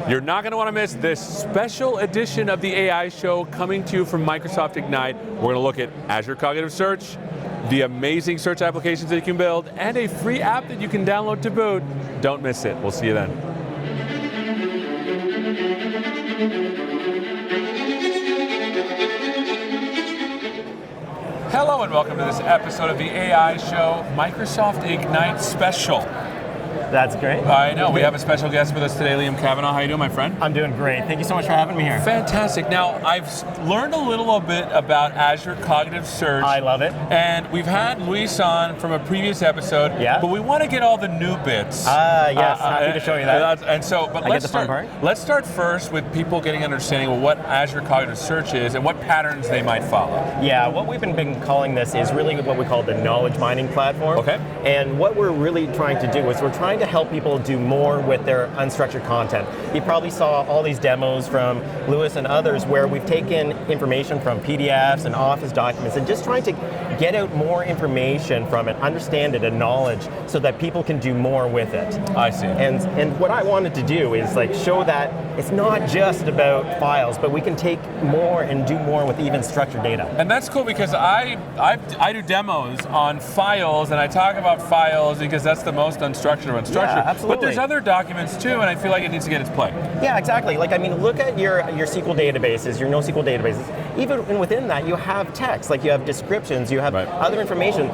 You're not going to want to miss this special edition of the AI show coming to you from Microsoft Ignite. We're going to look at Azure Cognitive Search, the amazing search applications that you can build, and a free app that you can download to boot. Don't miss it. We'll see you then. Hello and welcome to this episode of the AI show, Microsoft Ignite Special. That's great. I know, we have a special guest with us today, Liam Cavanaugh. How you doing, my friend? I'm doing great. Thank you so much for having me here. Fantastic. Now, I've learned a little bit about Azure Cognitive Search. I love it. And we've had Luis on from a previous episode, but we want to get all the new bits. Yes, happy to show you that. Let's start first with people getting an understanding of what Azure Cognitive Search is and what patterns they might follow. Yeah, what we've been calling this is really what we call the knowledge mining platform. Okay. And what we're really trying to do is we're trying to help people do more with their unstructured content. You probably saw all these demos from Lewis and others where we've taken information from PDFs and Office documents and just trying to get out more information from it, understand it, and knowledge so that people can do more with it. I see. And what I wanted to do is like show that it's not just about files, but we can take more and do more with even structured data. And that's cool because I do demos on files and I talk about files because that's the most unstructured or unstructured. Yeah, absolutely. But there's other documents too, and I feel like it needs to get its play. Yeah, exactly. Like, I mean, look at your SQL databases, your NoSQL databases. Even within that, you have text, like you have descriptions, you have other information.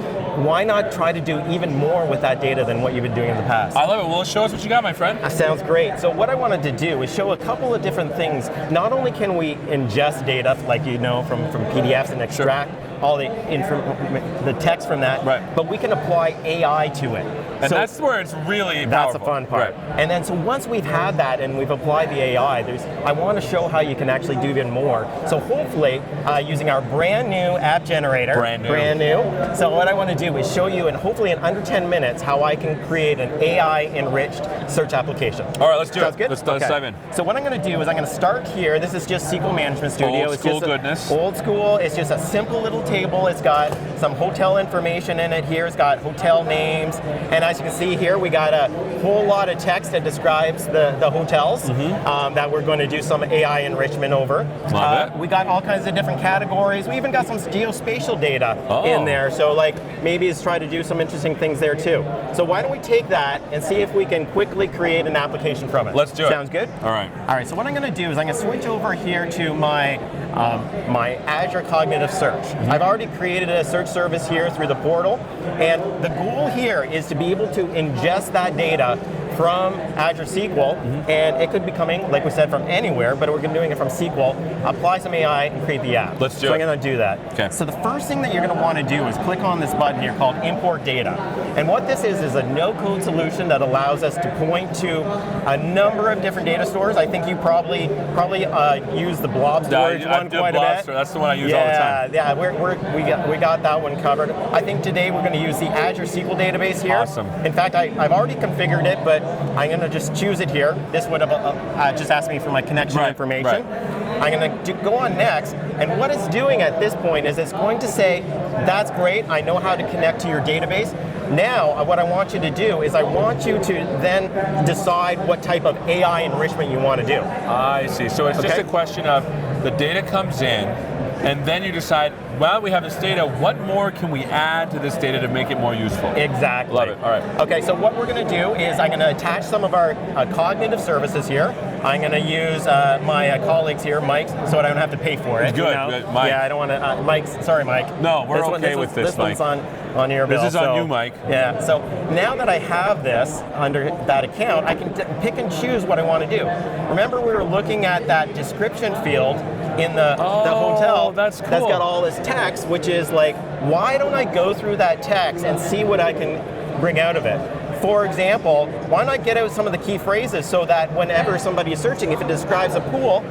Why not try to do even more with that data than what you've been doing in the past? I love it. Well, show us what you got, my friend. That sounds great. So what I wanted to do is show a couple of different things. Not only can we ingest data, like you know, from PDFs and extract all the text from that, but we can apply AI to it. And so that's where it's really powerful. That's the fun part. And then so once we've had that and we've applied the AI, I want to show how you can actually do even more. So hopefully, using our brand new app generator. Brand new. So what I want to do is show you, and hopefully in under 10 minutes, how I can create an AI-enriched search application. All right, let's do Sounds it. Good? Let's dive in. So what I'm going to do is I'm going to start here. This is just SQL Management Studio. Old school goodness. Old school. It's just a simple little table. It's got some hotel information in it here. It's got hotel names. And as you can see here, we got a whole lot of text that describes the hotels that we're going to do some AI enrichment over. We got all kinds of different categories. We even got some geospatial data in there. So like maybe it's trying to do some interesting things there too. So why don't we take that and see if we can quickly create an application from it. Let's do it. Sounds good? All right. All right, so what I'm going to do is I'm going to switch over here to my my Azure Cognitive Search. I've already created a search service here through the portal, and the goal here is to be able to ingest that data from Azure SQL, and it could be coming, like we said, from anywhere, but we're doing it from SQL, apply some AI, and create the app. Let's do it. So I'm going to do that. Okay. So the first thing that you're going to want to do is click on this button here called Import Data. And what this is a no-code solution that allows us to point to a number of different data stores. I think you probably use the blob storage one quite a bit. That's the one I use all the time. Yeah, we got that one covered. I think today we're going to use the Azure SQL database here. Awesome. In fact, I've already configured it, but I'm going to just choose it here. This would have just asked me for my connection information. I'm going to go on next, and what it's doing at this point is it's going to say, that's great, I know how to connect to your database. Now, what I want you to do is I want you to then decide what type of AI enrichment you want to do. I see. So it's just a question of the data comes in, and then you decide, well, we have this data, what more can we add to this data to make it more useful? Exactly. Love it. All right. Okay, so what we're going to do is I'm going to attach some of our cognitive services here. I'm going to use my colleagues here, Mike, so I don't have to pay for it. Good, you know? good. Mike. Yeah, I don't want to, Mike, sorry, Mike. No, we're okay with this, Mike. This one's on your bill. This is on you, Mike. Yeah, so now that I have this under that account, I can pick and choose what I want to do. Remember we were looking at that description field in the hotel that's cool. That's got all this text, which is like, why don't I go through that text and see what I can bring out of it? For example, why not get out some of the key phrases so that whenever somebody is searching, if it describes a pool,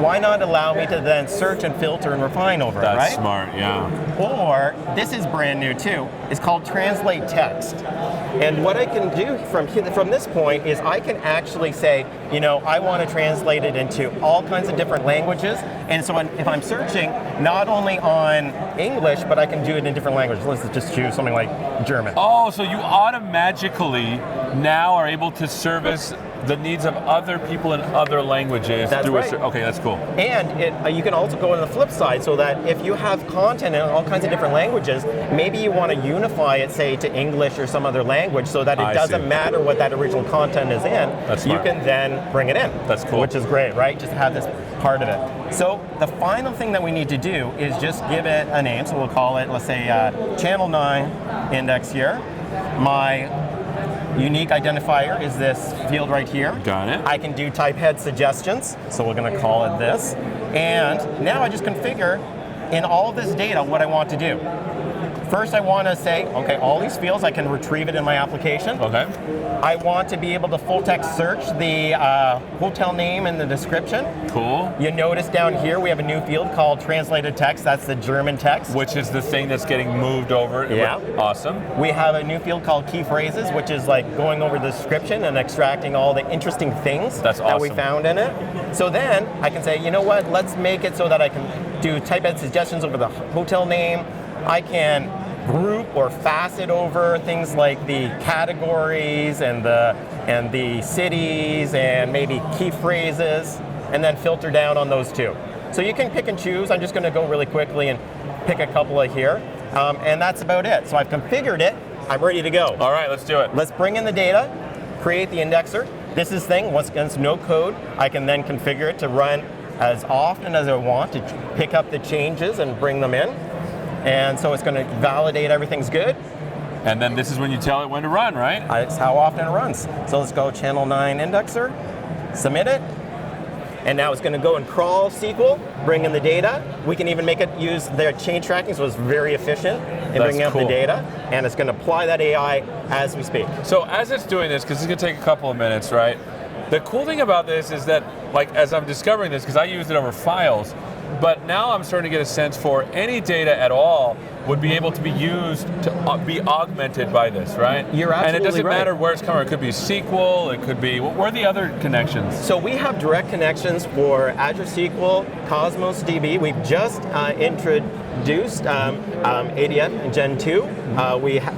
why not allow me to then search and filter and refine over it, right? That's smart, yeah. Or, this is brand new too, it's called Translate Text. And what I can do from this point is I can actually say, you know, I want to translate it into all kinds of different languages. And so if I'm searching not only on English, but I can do it in different languages. Let's just choose something like German. Oh, so you automatically now are able to service the needs of other people in other languages. That's right. Okay, that's cool. And you can also go on the flip side, so that if you have content in all kinds of different languages, maybe you want to unify it, say, to English or some other language, so that it doesn't matter what that original content is in. That's you smart. can then bring it in. That's cool. Which is great, right? Just have this part of it. So the final thing that we need to do is just give it a name. So we'll call it, let's say, Channel 9 index here. My unique identifier is this field right here. Got it. I can do type head suggestions, so we're going to call it this. And now I just configure in all of this data what I want to do. First, I want to say, okay, all these fields, I can retrieve it in my application. Okay. I want to be able to full text search the hotel name and the description. Cool. You notice down here we have a new field called translated text. That's the German text. Which is the thing that's getting moved over. Yeah. Awesome. We have a new field called key phrases, which is like going over the description and extracting all the interesting things that we found in it. So then I can say, you know what, let's make it so that I can do type edit suggestions over the hotel name. I can group or facet over things like the categories and the cities and maybe key phrases, and then filter down on those too. So you can pick and choose. I'm just going to go really quickly and pick a couple of here, and that's about it. So I've configured it. I'm ready to go. All right, let's do it. Let's bring in the data, create the indexer. This is thing, once again, it's no code. I can then configure it to run as often as I want to pick up the changes and bring them in. And so it's going to validate everything's good. And then this is when you tell it when to run, right? It's how often it runs. So let's go Channel 9 indexer, submit it. And now it's going to go and crawl SQL, bring in the data. We can even make it use their change tracking, so it's very efficient in bringing up the data. And it's going to apply that AI as we speak. So as it's doing this, because it's going to take a couple of minutes, right? The cool thing about this is that, like, as I'm discovering this, because I used it over files, but now I'm starting to get a sense for any data at all would be able to be used to be augmented by this, right? You're absolutely right. And it doesn't matter where it's coming. It could be SQL, it could be, where are the other connections? So we have direct connections for Azure SQL, Cosmos DB. We've just introduced ADF in Gen 2.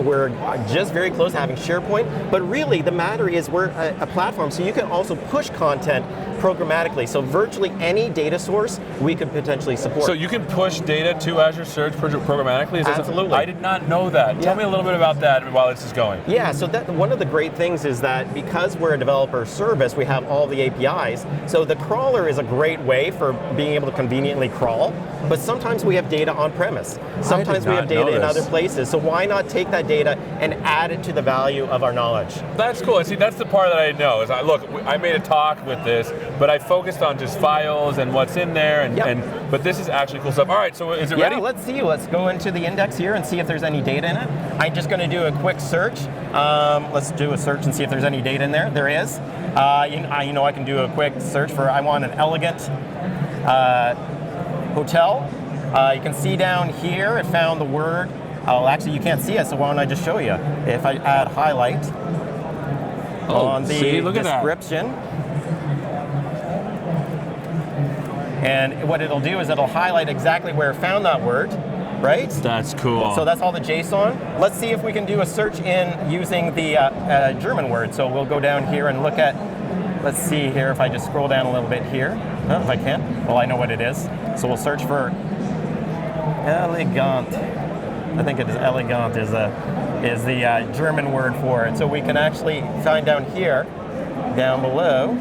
We're just very close to having SharePoint. But really, the matter is we're a platform, so you can also push content programmatically. So virtually any data source we could potentially support. So you can push data to Azure Search programmatically? Absolutely. I did not know that. Yeah. Tell me a little bit about that while this is going. Yeah, so one of the great things is that because we're a developer service, we have all the APIs. So the crawler is a great way for being able to conveniently crawl. But sometimes we have data on premise. Sometimes we have data in other places. So why not take that data and add it to the value of our knowledge? That's cool. See, that's the part that I know. Is I made a talk with this, but I focused on just files and what's in there. But this is actually cool stuff. All right, so is it ready? Yeah, let's see. Let's go into the index here and see if there's any data in it. I'm just going to do a quick search. Let's do a search and see if there's any data in there. There is. I can do a quick search for, I want an elegant hotel. You can see down here, it found the word. Actually, you can't see it, so why don't I just show you? If I add highlight on the description. And what it'll do is it'll highlight exactly where it found that word, right? That's cool. So that's all the JSON. Let's see if we can do a search in using the German word. So we'll go down here and look at, let's see here if I just scroll down a little bit here. If I can. Well, I know what it is. So we'll search for elegant. I think it is elegant is the German word for it. So we can actually find down here, down below,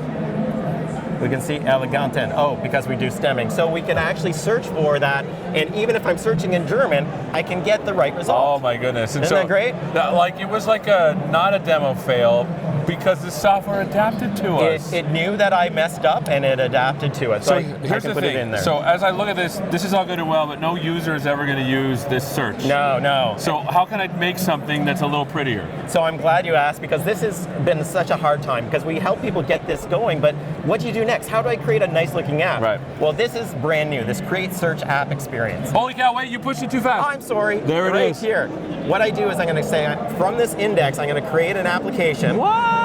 we can see eleganten. Oh, because we do stemming. So we can actually search for that, and even if I'm searching in German, I can get the right result. Oh my goodness. Isn't that great? It was like not a demo fail, because the software adapted to us. It knew that I messed up and it adapted to it. So here's I can put the thing. it in there. So as I look at this is all good and well, but no user is ever going to use this search. No. So how can I make something that's a little prettier? So I'm glad you asked, because this has been such a hard time, because we help people get this going, but what do you do next? How do I create a nice looking app? Right. Well, this is brand new, this Create Search App Experience. Holy cow, wait, you pushed it too fast. Oh, I'm sorry. There it right is. Here. What I do is I'm going to say, from this index, I'm going to create an application. What?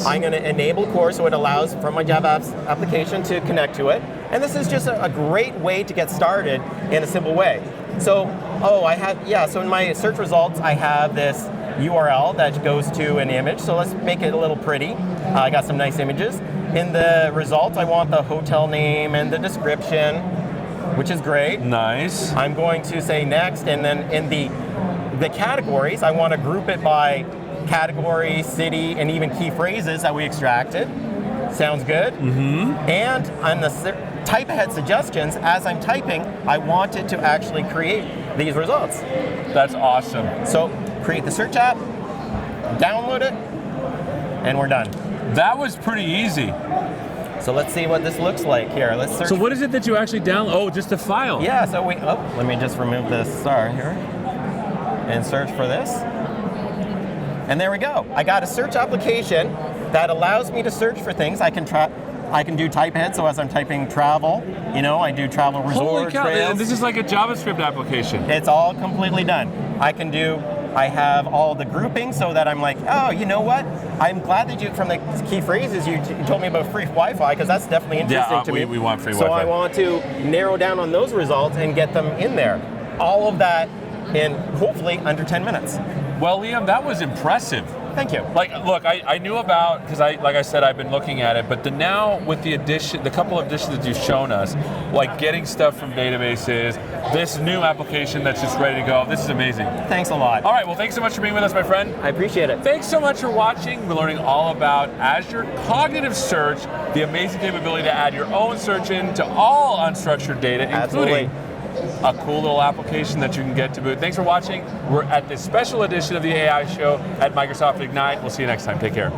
I'm going to enable core, so it allows from my Java apps application to connect to it. And this is just a great way to get started in a simple way. So, so in my search results, I have this URL that goes to an image. So let's make it a little pretty. I got some nice images. In the results, I want the hotel name and the description, which is great. Nice. I'm going to say next, and then in the categories, I want to group it by category, city, and even key phrases that we extracted. Sounds good. And on the type ahead suggestions, as I'm typing, I want it to actually create these results. That's awesome. So create the search app, download it, and we're done. That was pretty easy. So let's see what this looks like here. Let's search. So what is it that you actually download? Oh, just a file. Yeah, so let me just remove this star here and search for this. And there we go. I got a search application that allows me to search for things. I can do type ahead, so as I'm typing travel, I do travel resort, Holy cow, trails. this is like a JavaScript application. It's all completely done. I have all the groupings so that I'm like, oh, you know what? I'm glad that from the key phrases, you told me about free Wi-Fi, because that's definitely interesting to me. We want free so Wi-Fi. I want to narrow down on those results and get them in there. All of that in hopefully under 10 minutes. Well, Liam, that was impressive. Thank you. Look, I knew about, because like I said, I've been looking at it, but now with the couple of additions that you've shown us, like getting stuff from databases, this new application that's just ready to go, this is amazing. Thanks a lot. All right, well, thanks so much for being with us, my friend. I appreciate it. Thanks so much for watching. We're learning all about Azure Cognitive Search, the amazing capability to add your own search into all unstructured data, including a cool little application that you can get to boot. Thanks for watching. We're at this special edition of the AI show at Microsoft Ignite. We'll see you next time. Take care.